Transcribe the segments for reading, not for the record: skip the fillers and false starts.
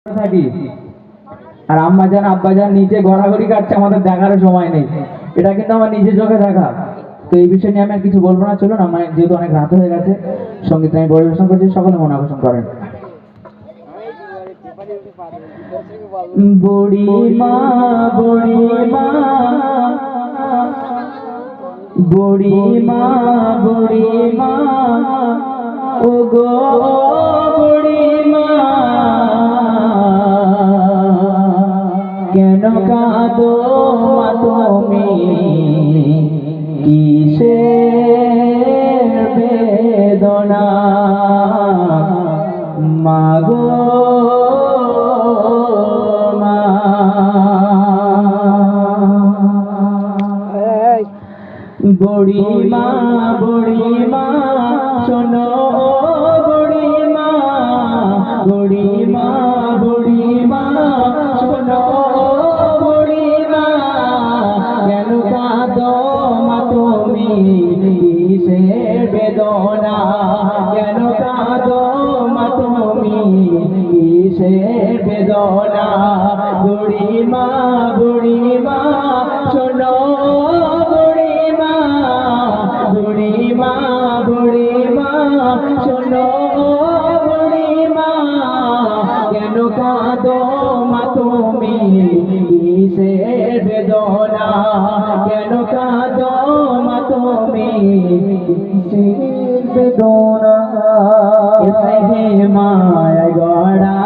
থাকি আর আম্মাজান আব্বাজান নিচে গড়াগড়ি কাটছে, আমাদের দেখারও সময় নেই। এটা কিন্তু আমার নিজের চোখে দেখা। তো এই বিষয় নিয়ে আমি আর কিছু বলবো না, চলুন আমার যেহেতু অনেক রাত হয়ে গেছে সঙ্গীত আমি পরিবেশন করছি, সকলে মন আকর্ষণ করেন। বুড়ি মা বুড়ি মা বুড়ি মা বুড়ি মা ও গো বুড়ি মা কেন কাঁদো মা তুমি কিসের বেদনা মা গো মা বুড়ি মা শোনো বুড়ি মা বুড়ি মা বুড়ি মা শোনো বুড়ি মা কেন কাঁদো মা তুমি কিসের বেদনা কেন কাঁদো মা তুমি কিসের বেদনা বুড়ি মা শোনো বুড়ি মা শোনো বুড়ি মা কেন কাঁদো মা তুমি কিসের বেদনা কেন কাঁদো মা তুমি কিসের বেদনা হে মায় গড়া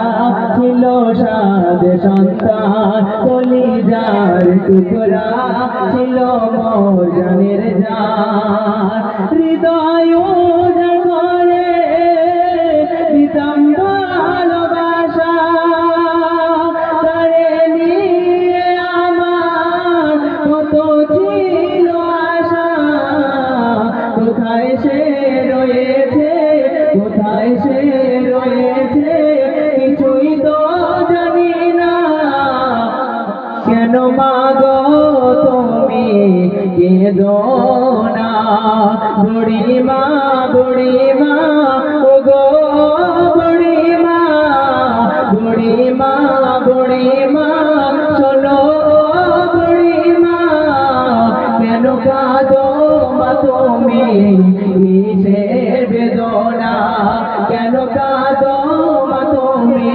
ছিল সাদ সন্তান কলিজার টুকরা ছিল মোর জানের জান হৃদয় করে দিতাম ভালোবাসা তারে নিয়ে আমার কত ছিল আশা কোথায় সে রয়েছে কিছুই তো জানি না কেন মাগো তুমি কেঁদো না বুড়ি মা ও গো বুড়ি মা শোনো বুড়ি মা কেন কাঁদো মা তুমি কিসের বেদনা কেন কাঁদো মা তুমি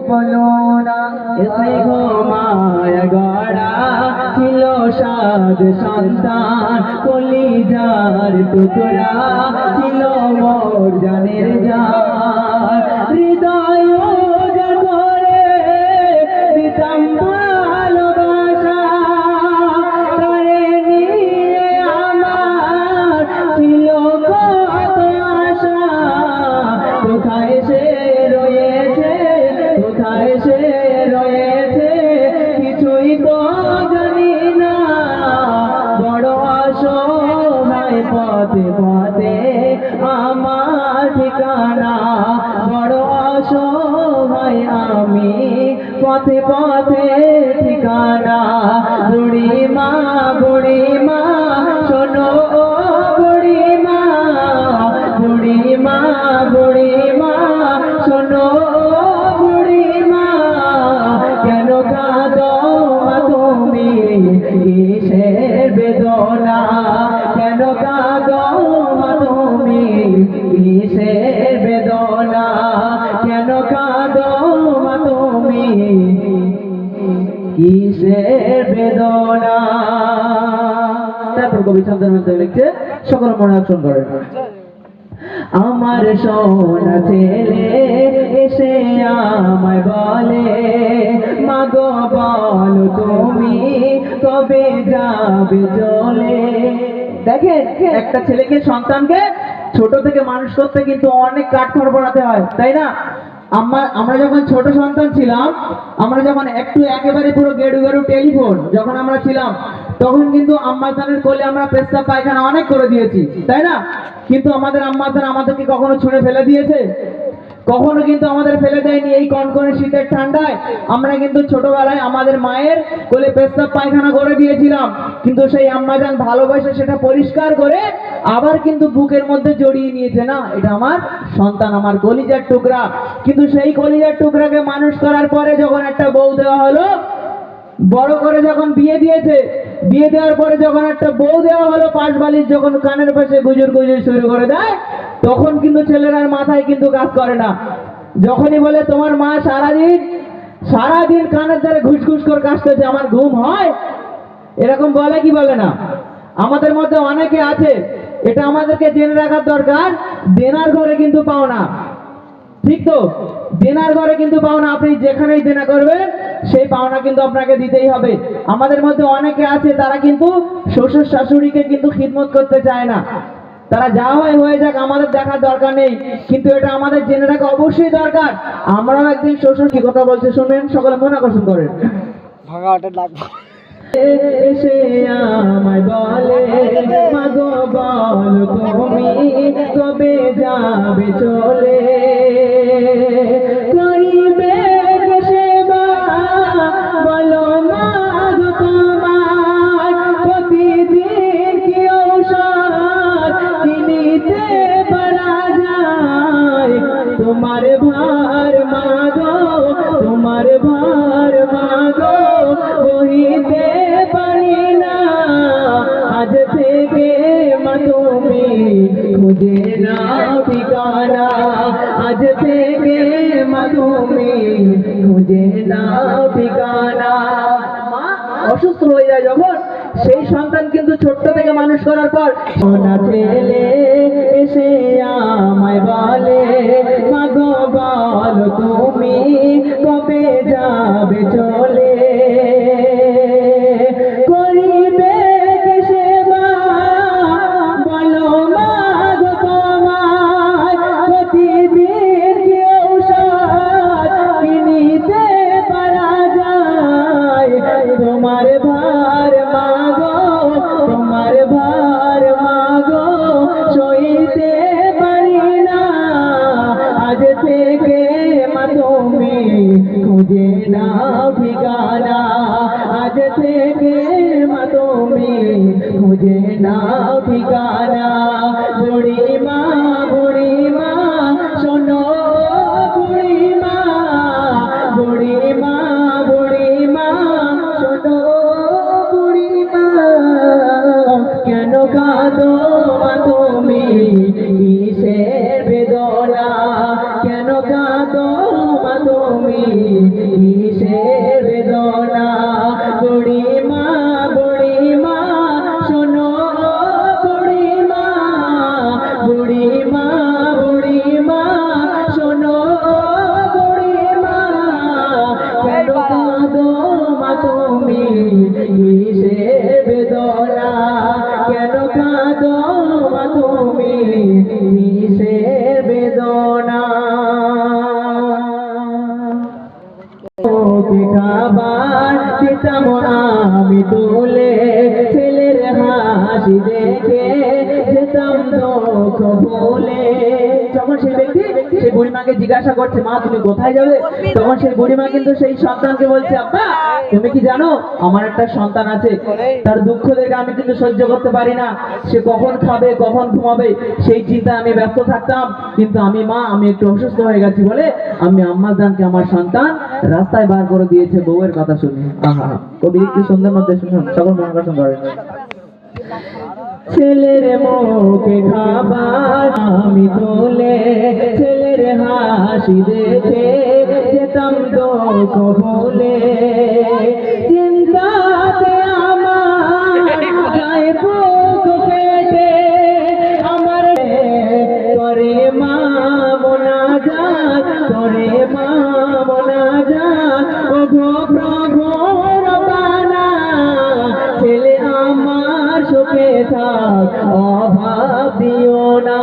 বলো না এসে গো মায় গড়া ছিল সাদ সন্তান কলিজার টুকরা ছিল মোর জানের জান হৃদয় করে দিতাম ভালোবাসা তারে নিয়ে আমার ছিল কত আশা কোথায় সে রয়েছে কিছুই তো জানি না বড় অসহায় পথে আমার ঠিকানা বড় অসহায় আমি পথে ঠিকানা বুড়ি মা শোনো বুড়ি মা শোনো বুড়ি মা কেন কাঁদো মা তুমি কিসের বেদনা কেন কাঁদো মা তুমি কিসের বেদনা কেন কাঁদো মা তুমি কিসের বেদনা। তারপর কবি ছন্দের মধ্যে লিখছে, সকল মনে আকর্ষণ করে। আমার সোনা ছেলে এসে আমায় বলে মাগো বলো তুমি কবে যাবে চলে। দেখেন একটা ছেলেকে সন্তানকে ছোট থেকে মানুষ করতে কিন্তু অনেক কাঠখড় পোড়াতে হয়, তাই না? আমরা যখন ছোট সন্তান ছিলাম, আমরা যখন একেবারে পুরো গেড়ু টেলিফোন যখন আমরা ছিলাম, তখন কিন্তু আম্মাজানের কোলে আমরা পেশাব পায়খানা অনেক করে দিয়েছি, তাই না? কিন্তু আমাদের আম্মাজান আমাদেরকে কখনো ছুঁড়ে ফেলে দিয়েছে? কখনো কিন্তু আমাদের ফেলে দেয়নি। এই কনকনে শীতের ঠান্ডায় আমরা কিন্তু ছোটবেলায় আমাদের মায়ের কোলে পেশাব পায়খানা করে দিয়েছিলাম, কিন্তু সেই আম্মাজান ভালোবাসে সেটা পরিষ্কার করে আবার কিন্তু বুকের মধ্যে জড়িয়ে নিয়েছে, না এটা আমার সন্তান, আমার কলিজার টুকরা। কিন্তু সেই কলিজার টুকরাকে মানুষ করার পরে যখন একটা বউ দেওয়া হলো, বড় করে যখন বিয়ে দিয়েছে, বিয়ে দেওয়ার পরে যখন একটা বউ দেওয়া হলো, পাশ বালিশ যখন কানের পাশে গুজুর গুজুর শুরু করে দেয়, তখন কিন্তু ছেলেরার মাথায় কিন্তু কাজ করে না। যখনই বলে তোমার মা সারাদিন কানের ধারে ঘুষঘুষ করে কাশতেছে, আমার ঘুম হয়, এরকম বলে কি বলে না? আমাদের মধ্যে অনেকে আছে, এটা আমাদেরকে জেনে রাখার দরকার, দেনার ঘরে কিন্তু পাও না, ঠিক তো? দেনার ঘরে কিন্তু পাওনা, আপনি যেখানেই দেনা করবেন সেই পাওনা কিন্তু আপনাকে দিতেই হবে। আমাদের মধ্যে অনেকে আছে তারা কিন্তু শ্বশুর শাশুড়িকে কিন্তু খিদমত করতে চায় না, তারা যা হয় হয়ে যাক, আমাদের দেখার দরকার নেই। কিন্তু এটা আমাদের জেনে রাখা অবশ্যই দরকার। আমরাও একদিন শ্বশুর, কি কথা বলছে শুনেন, সকলে মন আকর্ষণ করেন। এসে আমায় বলে মাগো বল তুমি কবে যাবে চলে, করিবে সেবা বলো মাগো তোমার, প্রতিদিন কি ঔষধ কিনিতে পারা যায়, তোমার ভার মাগো, তোমার ভার মাগো বহিতে পারি না, আজ থেকে মা তুমি খুঁজে নাও ঠিকানা, আজ থেকে মা তুমি খুঁজে নাও ঠিকানা। মা অসুস্থ হয়ে যায় যখন, সেই সন্তান কিন্তু ছোট্ট থেকে মানুষ করার পর সোনা ছেলে এসে আমায় বলে মাগো বল তুমি কবে যাবে চলে, করিবে সেবা বলো মাগো তোমার, প্রতিদিন কি ঔষধ কিনিতে পারা যায়, তোমার ভার মাগো, তোমার ভার মাগো সইতে পারি না, আজ থেকে মা তুমি খুঁজে নাও ঠিকানা, আজ থেকে মা তুমি খুঁজে নাও ঠিকানা। বুড়ি মা শোনো, বুড়ি মা শোনো, বুড়ি মা কেন কাঁদো মা তুমি কিসের বেদনা, কেন কাঁদো মা তুমি কিসের বেদনা, বুড়ি মা শোনো, বুড়ি মা শোনো, বুড়ি মা কেন কাঁদো মা তুমি কিসের বেদনা, কেন কাঁদো মা তুমি কিসের বেদনা। খাবার দিতাম আমি তুলে, ছেলের হাসি দেখে যেতাম দুঃখ ভুলে। যখন সেই ব্যক্তি সেই বুড়িমাকে জিজ্ঞাসা করছে মা তুমি কোথায় যাবে, তখন সেই বুড়িমা কিন্তু সেই সন্তানকে বলছে আব্বা তুমি কি জানো আমার একটা সন্তান আছে, তার দুঃখ দেখে আমি কিন্তু সহ্য করতে পারি না, সে কখন খাবে কখন ঘুমাবে সেই চিন্তায় আমি ব্যস্ত থাকতাম, কিন্তু আমি একটু অসুস্থ হয়ে গেছি বলে আমি আম্মাজানকে আমার সন্তান রাস্তায় বার করে দিয়েছে বউয়ের কথা শুনে। আহা, কবি একটু সুন্দর মধ্যে শুনুন, সকল মন আকর্ষণ করেন। ছেলের মুখে খাবার আমি তোলে, ছেলের হাসি দেখে যেতাম দুঃখ ভুলে, চিন্তাতে আমার গায়ে বুক ফেটে আমার করে মা মোনাজাত, করে মা মোনাজাত, ওগো প্রভু রব্বানা ছেলে আমার সুখে থাক অভাব দিও না।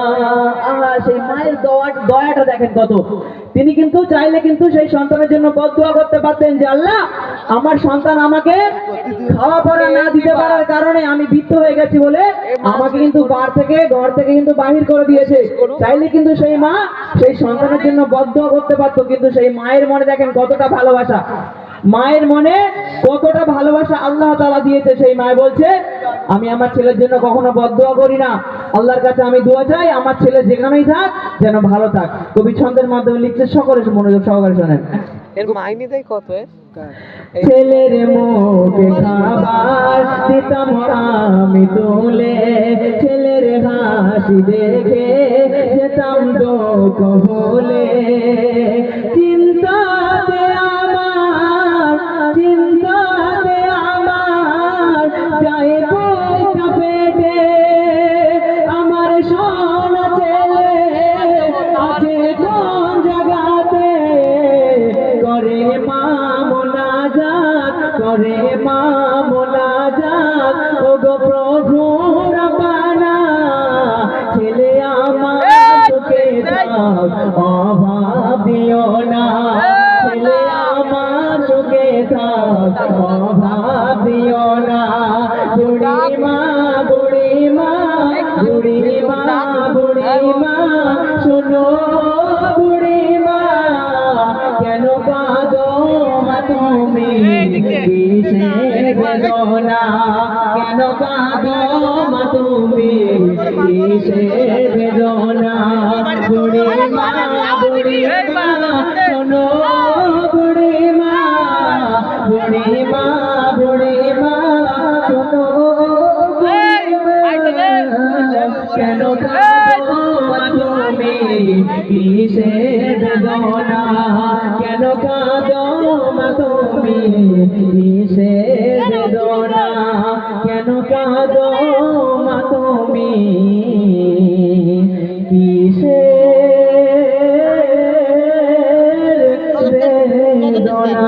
সেই মায়ের দয়াটা দেখেন কত, তিনি কিন্তু চাইলে কিন্তু সেই সন্তানের জন্য বদদুয়া করতে পারতেন যে আল্লাহ আমার সন্তান আমাকে খাওয়া পড়া না দিতে পারার কারণে আমি বৃদ্ধ হয়ে গেছি বলে আমাকে কিন্তু ঘর থেকে কিন্তু বাহির করে দিয়েছে। চাইলে কিন্তু সেই মা সেই সন্তানের জন্য বদদুয়া করতে পারতো, কিন্তু সেই মায়ের মনে দেখেন কতটা ভালোবাসা, মায়ের মনে কতটা ভালোবাসা আল্লাহ তাআলা দিয়েছে। সেই মা বলছে আমি আমার ছেলের জন্য কখনো বদদুয়া করি না, আল্লাহর কাছে আমি দোয়া চাই আমার ছেলে যেখানেই থাক যেন ভালো থাক। কবি ছন্দের মাধ্যমে লিখছে, সকলে মনোযোগ সহকারে শোনেন। এর মাইনে দেয় কত? ছেলের মুখে খাবার দিতাম আমি তুলে, ছেলের হাসি দেখে যেতাম দুঃখ ভুলে। চিন্তাতে আমার যায় পয়সা পেটে, আমার সোনা ছেলে আছে কোন জায়গাতে, করে মা মোনাজাত, করে মা মোনাজাত, ও গো প্রভু রব্বানা ছেলে আমার তোকে দাও অভাব দিও না, ছেলে আমার তোকে দাও অভাব দিও না। বুড়ি মা বুড়ি মা বুড়ি মা বুড়ি মা শোনো বুড়ি মা, কেন কাঁদো মা তুমি কিসের বেদনা, কেন কাঁদো মা তুমি কিসের বেদনা। বুড়ি মা শোনো বুড়ি মা বুড়ি মা বুড়ি মা শোনো কেন কাঁদো মা তুমি কিসের বেদনা, কেন কাঁদো মা তুমি কিসের বেদনা, কেন কাঁদো মা তুমি কিসের বেদনা।